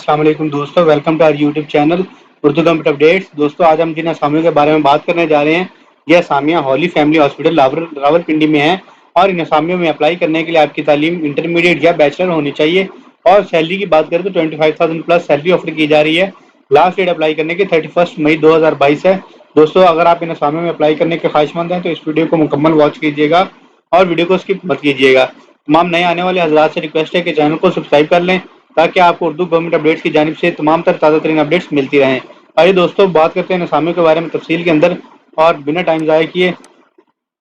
السلام علیکم دوستوں، welcome to our YouTube channel Urdu computer updates. دوستوں آج ہم جن اسامیوں کے بارے میں بات کرنے جا رہے ہیں یہ اسامیاں ہولی فیملی ہاسپٹل راولپنڈی میں ہیں، اور ان اسامیوں میں اپلائی کرنے کے لیے آپ کی تعلیم انٹرمیڈیٹ یا بیچلر ہونی چاہیے، اور سیلری کی بات کریں تو 25,000 پلس سیلری آفر کی جا رہی ہے۔ لاسٹ ڈیٹ اپلائی کرنے کی 31 مئی 2022 ہے۔ دوستوں اگر آپ ان اسامیوں میں اپلائی کرنے کے خواہش مند ہیں تو اس ویڈیو کو مکمل واچ کیجیے گا اور ویڈیو کو اسکپ مت کیجیے گا۔ تمام نئے آنے والے حضرات سے ریکویسٹ ہے کہ چینل کو سبسکرائب کر لیں تاکہ آپ کو اردو گورنمنٹ اپڈیٹس کی جانب سے تمام تر تازہ ترین اپڈیٹس ملتی رہیں۔ آئیے دوستوں بات کرتے ہیں اسامیوں کے بارے میں تفصیل کے اندر، اور بنا ٹائم ضائع کیے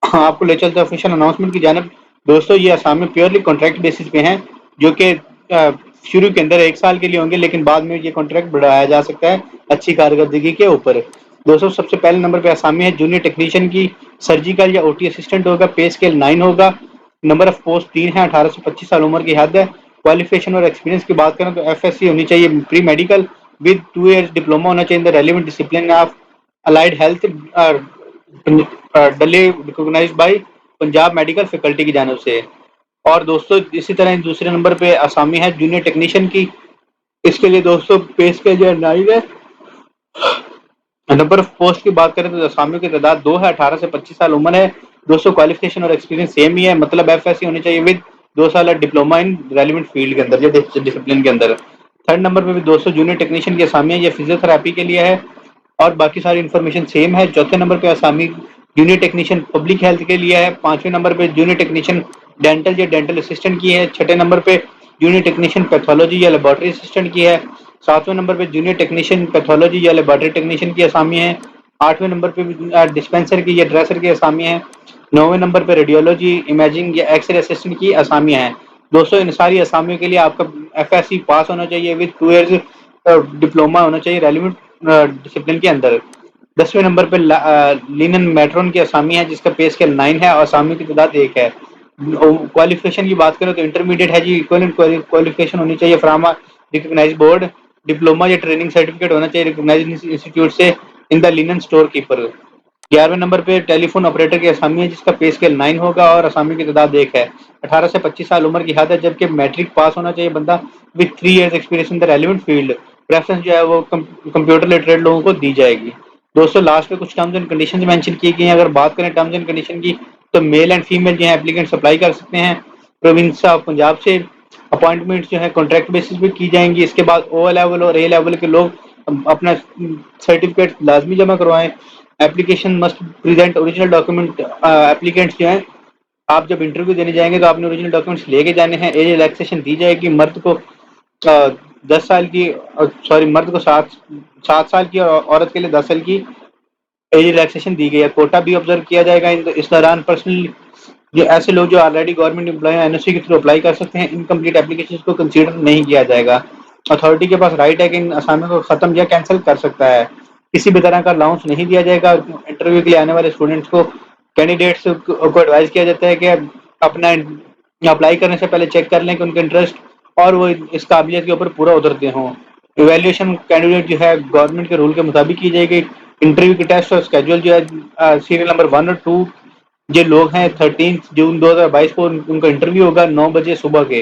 آپ کو لے چلتے ہیں آفیشیل اناؤنسمنٹ کی جانب۔ دوستوں یہ اسامی پیورلی کانٹریکٹ بیسس پہ ہیں، جو کہ شروع کے اندر 1 سال کے لیے ہوں گے، لیکن بعد میں یہ کانٹریکٹ بڑھایا جا سکتا ہے اچھی کارکردگی کے اوپر۔ دوستوں سب سے پہلے نمبر پہ اسامی ہے جونیئر ٹیکنیشین کی، سرجیکل یا او ٹی اسسٹنٹ ہوگا، پے اسکیل 9 ہوگا، نمبر آف پوسٹ 3 ہے، 18 سے 25 سال عمر کی حد ہے۔ کوالیفیکیشن اور ایکسپیرینس کی بات کریں تو ایف ایس سی ہونی چاہیے pre medical with 2 years diploma ہونا چاہیے relevant discipline of allied health duly recognized by Punjab medical faculty کی جانب سے۔ اور دوستوں اسی طرح دوسرے نمبر پہ اسامی ہے جونیئر ٹیکنیشین کی، اس کے لیے دوستوں پے اسکیل جو ہے 9 ہے۔ نمبر آف پوسٹ کی بات کریں تو اسامیوں کی تعداد 2 ہے، 18 سے 25 سال عمر ہے۔ دوستوں کوالیفیکیشن اور ایکسپیرینس سیم ہی ہے، مطلب ایف ایس سی ہونی چاہیے ود 2 سال ڈپلوما ان ریلیونٹ فیلڈ کے اندر یا ڈسپلن کے اندر۔ تھرڈ نمبر پہ بھی دوستوں جونیئر ٹیکنیشین کی اسامی ہے، یہ فزیو تھراپی کے لیے ہے، اور باقی ساری انفارمیشن سیم ہے۔ چوتھے نمبر پہ اسامی جونیئر ٹیکنیشین پبلک ہیلتھ کے لیے ہے۔ پانچویں نمبر پہ جونیئر ٹیکنیشین ڈینٹل یا ڈینٹل اسسٹنٹ کی ہے۔ چھٹے نمبر پہ جونیئر ٹیکنیشین پیتھولوجی یا لیبارٹری اسسٹنٹ کی ہے۔ ساتویں نمبر پہ جونیئر ٹیکنیشین پیتھولوجی یا لیبارٹری ٹیکنیشین کی اسامی ہے۔ آٹھویں نمبر پہ ڈسپینسر کی یا ڈریسر کی اسامی ہے۔ نویں نمبر پہ ریڈیولوجی امیجنگ یا ایکس رے اسسٹنٹ کی اسامی ہے۔ دوستوں ان ساری اسامیوں کے لیے آپ کا ایف ایس سی پاس ہونا چاہیے ود 2 ایئرز ڈپلوما ہونا چاہیے ریلیونٹ ڈسپلن کے اندر۔ 10ویں نمبر پہ لینن میٹرون کی اسامی ہے جس کا پے اسکیل 9 ہے اور اسامیوں کی تعداد 1 ہے۔ کوالیفیکیشن کی بات کریں تو انٹرمیڈیٹ ہے جی، ایکویلنٹ کوالیفیکیشن ہونی چاہیے فرام ریکگنائز بورڈ، ڈپلوما یا ٹریننگ سرٹیفکیٹ ہونا چاہیے ریکگنائز انسٹیٹیوٹ سے ان دا لینن اسٹور کیپر۔ 11ویں نمبر پہ ٹیلی فون آپریٹر کی اسامی ہے جس کا پے اسکیل 9 ہوگا اور اسامیوں کی تعداد 1 ہے۔ 18 سے 25 سال عمر کی حد ہے، جبکہ میٹرک پاس ہونا چاہیے بندہ with 3 years experience in the relevant field. Preference جو ہے وہ کمپیوٹر لٹریٹ لوگوں کو دی جائے گی۔ دوستوں لاسٹ پہ کچھ ٹرمز اینڈ کنڈیشنز مینشن کی گئی ہیں۔ اگر بات کریں ٹرمز اینڈ کنڈیشن کی تو میل اینڈ فیمیل جو ہیں اپلیکینٹس اپلائی کر سکتے ہیں پروونس آف پنجاب سے۔ اپوائنٹمنٹ جو ہے کانٹریکٹ بیسس پہ کی جائیں گی۔ اس کے بعد او لیول اور اے لیول کے لوگ اپنا سرٹیفکیٹ لازمی جمع کروائیں۔ Application must present original document. Applicants جو ہیں آپ جب انٹرویو دینے جائیں گے تو آپ نے اوریجنل ڈاکومنٹس لے کے جانے ہیں۔ ایج ریلیکسیشن دی جائے گی، مرد کو 10 سال کی، مرد کو 7 سال کی اور عورت کے لیے 10 سال کی ایج ریلیکسیشن دی گئی ہے۔ کوٹا بھی آبزرو کیا جائے گا اس دوران۔ پرسنل یہ ایسے لوگ جو آلریڈی گورنمنٹ امپلائی این او سی کے تھرو اپلائی کر سکتے ہیں، انکمپلیٹ اپلیکیشن کو کنسیڈر نہیں کیا جائے گا۔ اتھارٹی کے پاس رائٹ ہے کہ ان اسامیوں کو ختم یا کینسل کر سکتا ہے۔ کسی بھی طرح کا الاؤنس نہیں دیا جائے گا۔ انٹرویو کے لیے آنے والے اسٹوڈنٹس کو، کینڈیڈیٹس کو ایڈوائز کیا جاتا ہے کہ اپنا اپلائی کرنے سے پہلے چیک کر لیں کہ ان کا انٹرسٹ اور وہ اس قابلیت کے اوپر پورا اترتے ہوں۔ ایویلیویشن کینڈیڈیٹ جو ہے گورنمنٹ کے رول کے مطابق کی جائے گی۔ انٹرویو کی ٹیسٹ اور اسکیجول جو ہے سیریل نمبر 1 اور 2 یہ لوگ ہیں 13 جون 2022 کو ان کا انٹرویو ہوگا 9 بجے صبح کے۔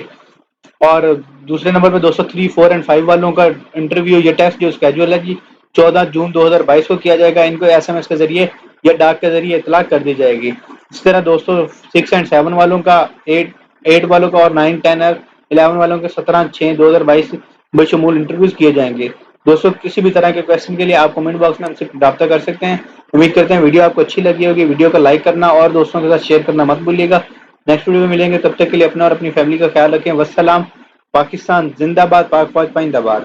اور دوسرے نمبر پہ 3، 4 اور 5 والوں کا انٹرویو یا ٹیسٹ جو اسکیجول ہے جی 14 جون 2022 کو کیا جائے گا۔ ان کو ایس ایم ایس کے ذریعے یا ڈاک کے ذریعے اطلاع کر دی جائے گی۔ اس طرح دوستوں 6 اور 7 والوں کا، 8 والوں کا اور 9، 10 اور 11 والوں کے 17/6/2022 بشمول انٹرویوز کیے جائیں گے۔ دوستوں کسی بھی طرح کے کویسچن کے لیے آپ کمنٹ باکس میں ہم سے رابطہ کر سکتے ہیں۔ امید کرتے ہیں ویڈیو آپ کو اچھی لگی ہوگی۔ ویڈیو کو لائک کرنا اور دوستوں کے ساتھ شیئر کرنا مت بھولیے گا۔ نیکسٹ ویڈیو میں ملیں گے، تب تک کے لیے اپنا اور اپنی فیملی کا خیال رکھیں۔ والسلام۔ پاکستان زندہ باد، پاک فوج پائندہ باد۔